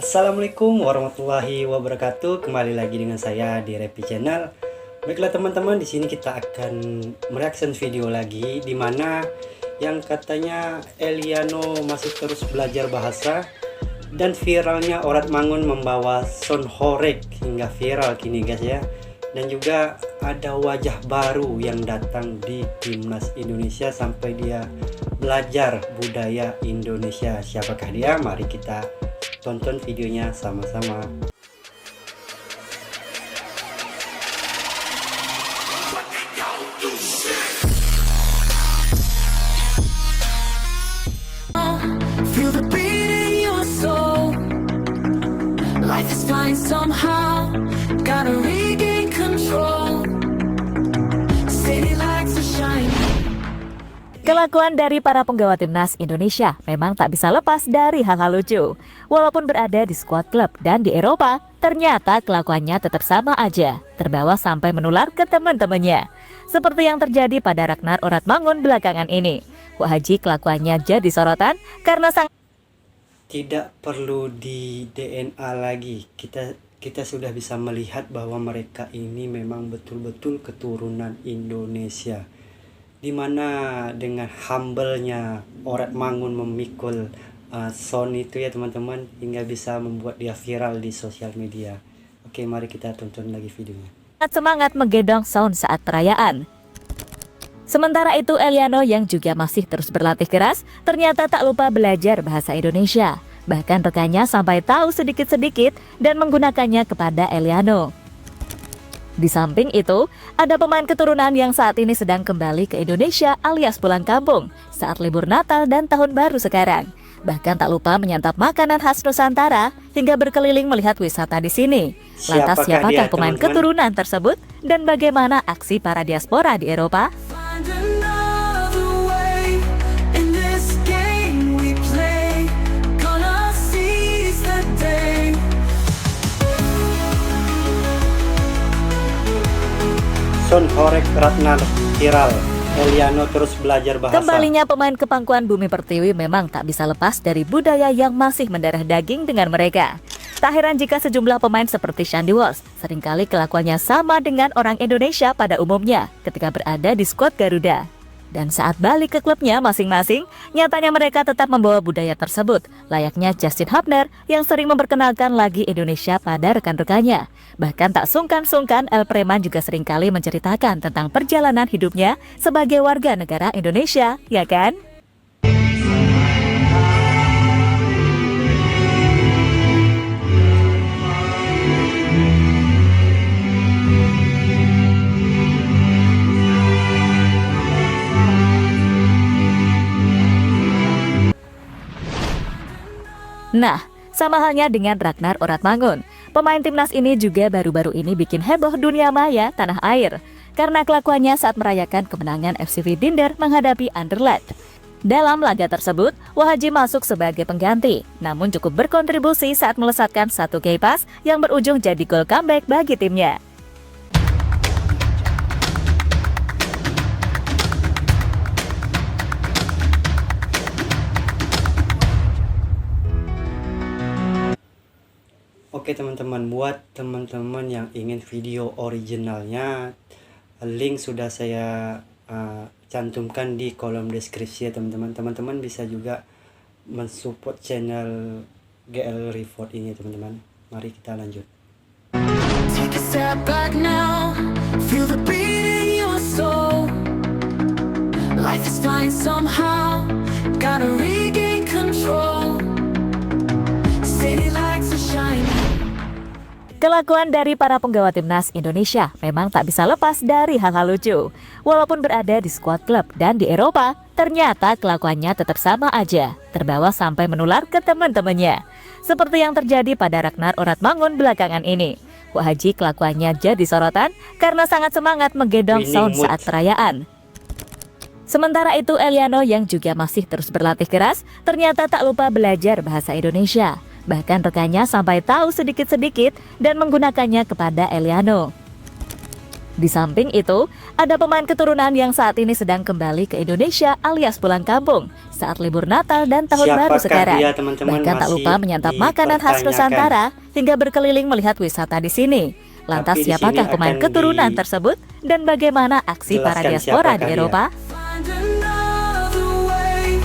Assalamualaikum warahmatullahi wabarakatuh. Kembali lagi dengan saya di Repi Channel. Baiklah teman-teman, di sini kita akan mereaction video lagi di mana yang katanya Eliano masih terus belajar bahasa dan viralnya Orat Mangun membawa sound horeg hingga viral kini guys ya. Dan juga ada wajah baru yang datang di Timnas Indonesia sampai dia belajar budaya Indonesia. Siapakah dia? Mari kita tonton videonya sama-sama. Feel the beat in your soul. Life is fine somehow. Gotta regain control. City lights are shining. Kelakuan dari para penggawa Timnas Indonesia memang tak bisa lepas dari hal-hal lucu. Walaupun berada di skuad klub dan di Eropa, ternyata kelakuannya tetap sama aja, terbawa sampai menular ke teman-temannya. Seperti yang terjadi pada Ragnar Orat Mangun belakangan ini. Wah Haji kelakuannya jadi sorotan karena sang Tidak perlu di DNA lagi. Kita sudah bisa melihat bahwa mereka ini memang betul-betul keturunan Indonesia. Dimana dengan humble-nya Orat Mangun memikul sound itu ya teman-teman, hingga bisa membuat dia viral di sosial media. Oke, mari kita tonton lagi videonya. semangat menggendong sound saat perayaan. Sementara itu Eliano yang juga masih terus berlatih keras, ternyata tak lupa belajar bahasa Indonesia. Bahkan rekannya sampai tahu sedikit-sedikit dan menggunakannya kepada Eliano. Di samping itu, ada pemain keturunan yang saat ini sedang kembali ke Indonesia alias pulang kampung saat libur Natal dan Tahun Baru sekarang. Bahkan tak lupa menyantap makanan khas Nusantara hingga berkeliling melihat wisata di sini. Lantas siapakah pemain keturunan tersebut dan bagaimana aksi para diaspora di Eropa? Find another way in this game we play. Gonna seize the day. Sound horeg Ragnar viral. Eliano terus belajar bahasa. Kembalinya pemain kepangkuan Bumi Pertiwi memang tak bisa lepas dari budaya yang masih mendarah daging dengan mereka. Tak heran jika sejumlah pemain seperti Shandy Walsh seringkali kelakuannya sama dengan orang Indonesia pada umumnya ketika berada di skuad Garuda. Dan saat balik ke klubnya masing-masing, nyatanya mereka tetap membawa budaya tersebut, layaknya Justin Hubner yang sering memperkenalkan lagi Indonesia pada rekan-rekannya. Bahkan tak sungkan-sungkan, El Preman juga seringkali menceritakan tentang perjalanan hidupnya sebagai warga negara Indonesia, ya kan? Nah, sama halnya dengan Ragnar Orat Mangun. Pemain timnas ini juga baru-baru ini bikin heboh dunia maya tanah air karena kelakuannya saat merayakan kemenangan FCV Dinder menghadapi Anderlecht. Dalam laga tersebut, Wahaji masuk sebagai pengganti, namun cukup berkontribusi saat melesatkan satu key pass yang berujung jadi gol comeback bagi timnya. Oke teman-teman, buat teman-teman yang ingin video originalnya, link sudah saya cantumkan di kolom deskripsi ya teman-teman. Teman-teman bisa juga mensupport channel GL Report ini teman-teman. Mari kita lanjut. Take a step back now. Feel the beat in your soul. Life is fine somehow. Gotta regain control. City lights are shining. Kelakuan dari para penggawa Timnas Indonesia memang tak bisa lepas dari hal-hal lucu. Walaupun berada di skuad klub dan di Eropa, ternyata kelakuannya tetap sama aja, terbawa sampai menular ke teman-temannya. Seperti yang terjadi pada Ragnar Orat Mangun belakangan ini. Wah Haji kelakuannya jadi sorotan karena sangat semangat menggendong sound saat perayaan. Sementara itu Eliano yang juga masih terus berlatih keras, ternyata tak lupa belajar bahasa Indonesia. Bahkan rekannya sampai tahu sedikit-sedikit dan menggunakannya kepada Eliano. Di samping itu, ada pemain keturunan yang saat ini sedang kembali ke Indonesia alias pulang kampung saat libur Natal dan Tahun Baru Siapakah sekarang. dia, teman-teman? Bahkan tak Masih lupa menyantap makanan khas dipertanyakan. Nusantara hingga berkeliling melihat wisata di sini. Lantas Tapi di siapakah sini pemain akan keturunan tersebut dan bagaimana aksi para Jelaskan diaspora siapakah di dia. Eropa? Find another way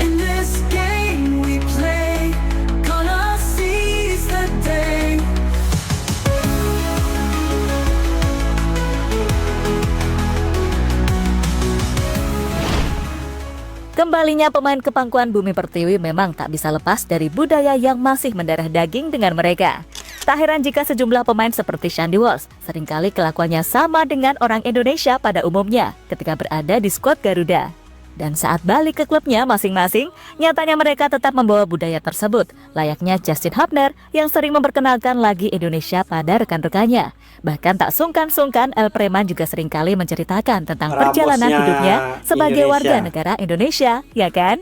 in this game we play. Gonna seize the day. Kembalinya pemain kepangkuan Bumi Pertiwi memang tak bisa lepas dari budaya yang masih mendarah daging dengan mereka. Tak heran jika sejumlah pemain seperti Shandy Walsh seringkali kelakuannya sama dengan orang Indonesia pada umumnya ketika berada di skuad Garuda. Dan saat balik ke klubnya masing-masing, nyatanya mereka tetap membawa budaya tersebut, layaknya Justin Hubner yang sering memperkenalkan lagi Indonesia pada rekan-rekannya. Bahkan tak sungkan-sungkan, El Preman juga seringkali menceritakan tentang perjalanan Ramosnya hidupnya sebagai Indonesia. warga negara Indonesia, ya kan?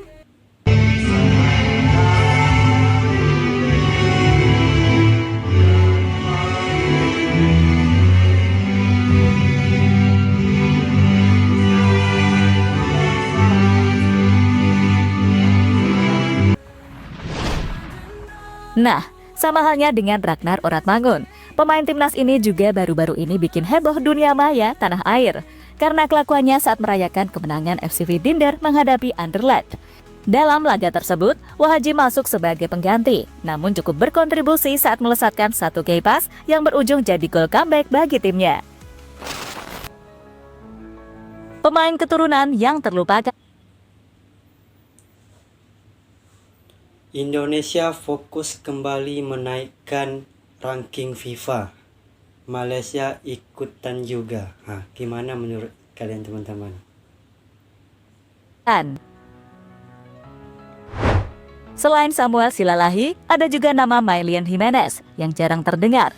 Nah, sama halnya dengan Ragnar Oratmangun. Pemain timnas ini juga baru-baru ini bikin heboh dunia maya tanah air karena kelakuannya saat merayakan kemenangan FCV Dinder menghadapi Anderlecht. Dalam laga tersebut, Wahaji masuk sebagai pengganti, namun cukup berkontribusi saat melesatkan satu key pass yang berujung jadi gol comeback bagi timnya. Pemain keturunan yang terlupakan. Indonesia fokus kembali menaikkan ranking FIFA. Malaysia ikutan juga. Gimana menurut kalian, teman-teman? Selain Samuel Silalahi, ada juga nama Mailian Jimenez yang jarang terdengar.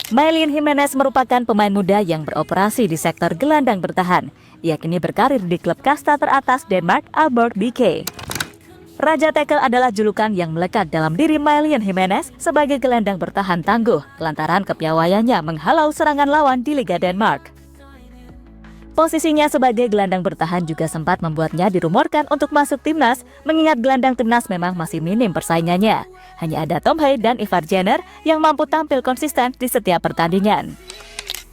Mailian Jimenez merupakan pemain muda yang beroperasi di sektor gelandang bertahan. Ia kini berkarir di klub kasta teratas Denmark, Aalborg BK. Raja Tackle adalah julukan yang melekat dalam diri Mailian Jimenez sebagai gelandang bertahan tangguh lantaran kepiawaiannya menghalau serangan lawan di Liga Denmark. Posisinya sebagai gelandang bertahan juga sempat membuatnya dirumorkan untuk masuk timnas, mengingat gelandang timnas memang masih minim persaingannya. Hanya ada Tom Hay dan Ivar Jenner yang mampu tampil konsisten di setiap pertandingan.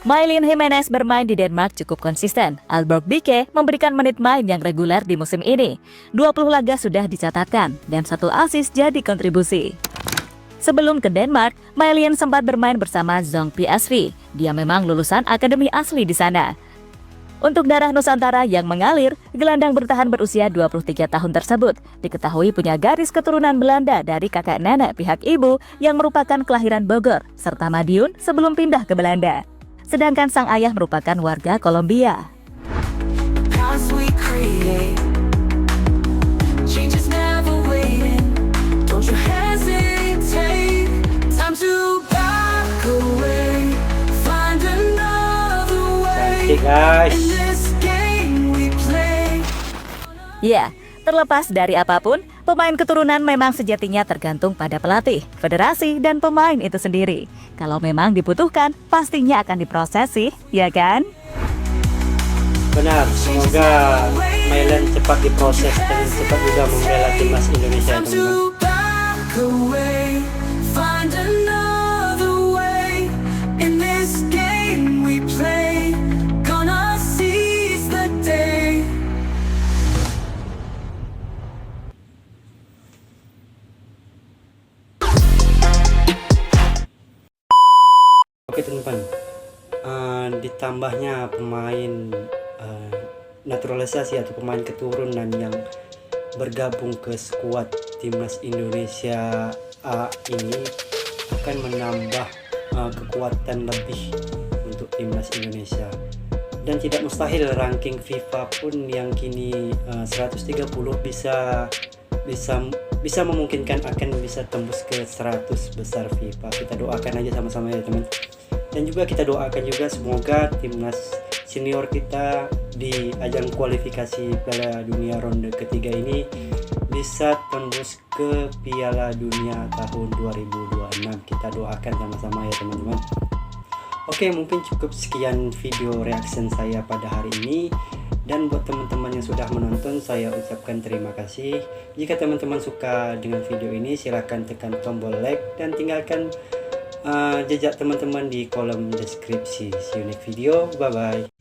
Mailian Jimenez bermain di Denmark cukup konsisten. Aalborg BK memberikan menit main yang reguler di musim ini. 20 laga sudah dicatatkan dan 1 assist jadi kontribusi. Sebelum ke Denmark, Mailian sempat bermain bersama Zong PSV. Dia memang lulusan akademi asli di sana. Untuk darah Nusantara yang mengalir, gelandang bertahan berusia 23 tahun tersebut diketahui punya garis keturunan Belanda dari kakek nenek pihak ibu yang merupakan kelahiran Bogor serta Madiun sebelum pindah ke Belanda. Sedangkan sang ayah merupakan warga Kolombia. Paths we create. Change is never waiting. Don't you hesitate. Time to back away. Find another way. Cantik, guys. In this game we play. Ya, terlepas dari apapun, pemain keturunan memang sejatinya tergantung pada pelatih, federasi, dan pemain itu sendiri. Kalau memang dibutuhkan, pastinya akan diproses sih, ya kan? Benar, semoga Mailian cepat diproses dan cepat juga membela timnas Indonesia, Time teman-teman. to back away. Find another way. In this game we play. Gonna seize the day. Oke, teman-teman. Ditambahnya pemain naturalisasi atau pemain keturunan yang bergabung ke skuad timnas Indonesia A ini akan menambah kekuatan lebih untuk timnas Indonesia. Dan tidak mustahil ranking FIFA pun yang kini 130 bisa memungkinkan akan bisa tembus ke 100 besar FIFA. Kita doakan aja sama-sama ya, teman. Dan juga kita doakan juga semoga timnas senior kita di ajang kualifikasi Piala Dunia ronde ketiga ini bisa tembus ke Piala Dunia tahun 2026. Kita doakan sama-sama ya, teman-teman. Oke, mungkin cukup sekian video reaction saya pada hari ini. Dan buat teman-teman yang sudah menonton, saya ucapkan terima kasih. Jika teman-teman suka dengan video ini, silahkan tekan tombol like dan tinggalkan jejak teman-teman di kolom deskripsi. See you next video, bye bye.